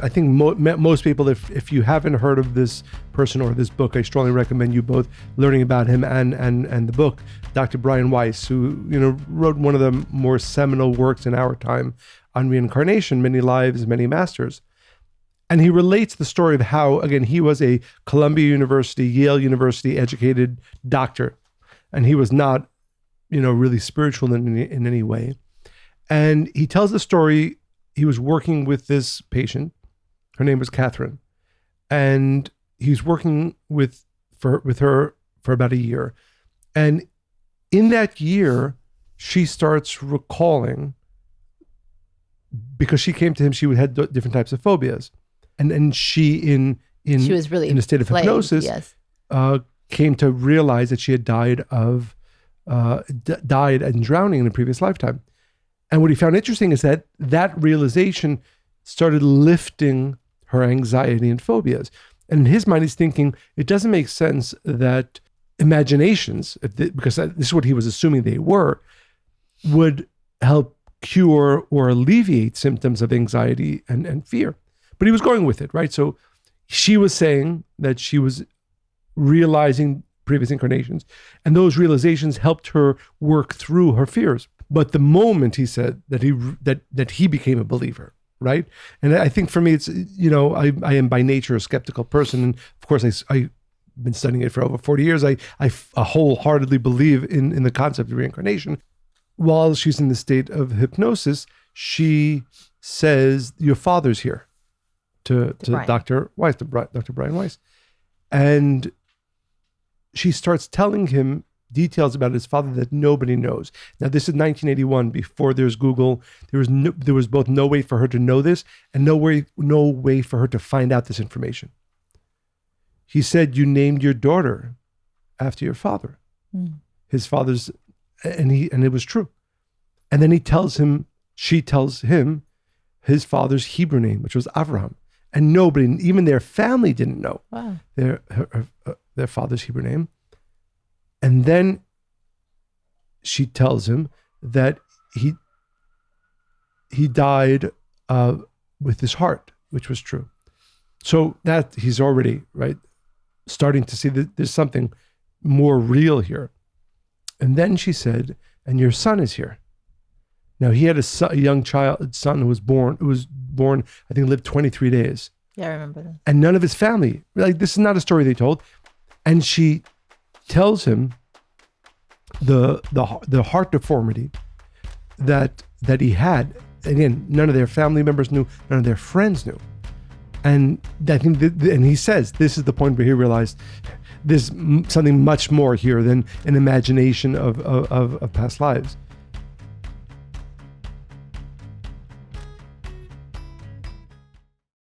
I think most people, if you haven't heard of this person or this book, I strongly recommend you both learning about him and the book. Dr. Brian Weiss, who wrote one of the more seminal works in our time on reincarnation, Many Lives, Many Masters. And he relates the story of how, again, he was a Columbia University, Yale University educated doctor, and he was not, really spiritual in any way. And he tells the story. He was working with this patient. Her name was Catherine, and he's working with her for about a year. And in that year, she starts recalling, because she came to him, she had different types of phobias, and she was really in a state of hypnosis. Yes. Came to realize that she had died and drowning in a previous lifetime. And what he found interesting is that realization started lifting her anxiety and phobias. And in his mind, he's thinking, it doesn't make sense that imaginations, because this is what he was assuming they were, would help cure or alleviate symptoms of anxiety and fear. But he was going with it, right? So she was saying that she was realizing previous incarnations, and those realizations helped her work through her fears. But the moment he said that he became a believer, right? And I think for me, it's, I am by nature a skeptical person. And of course, I've been studying it for over 40 years. I wholeheartedly believe in the concept of reincarnation. While she's in the state of hypnosis, she says, your father's here to Dr. Weiss, Dr. Brian Weiss. And she starts telling him details about his father that nobody knows. Now, this is 1981, before there's Google. There was both no way for her to know this and no way for her to find out this information. He said, you named your daughter after your father. His father's, and it was true. And then she tells him his father's Hebrew name, which was Avraham. And nobody, even their family, didn't know their father's Hebrew name. And then she tells him that he died with his heart, which was true. So that he's already, right, starting to see that there's something more real here. And then she said, and your son is here. Now, he had a young son who was born, I think lived 23 days. Yeah, I remember that. And none of his family, like, this is not a story they told. And she tells him the heart deformity that he had. Again, none of their family members knew, none of their friends knew. And I think and he says, this is the point where he realized there's something much more here than an imagination of past lives.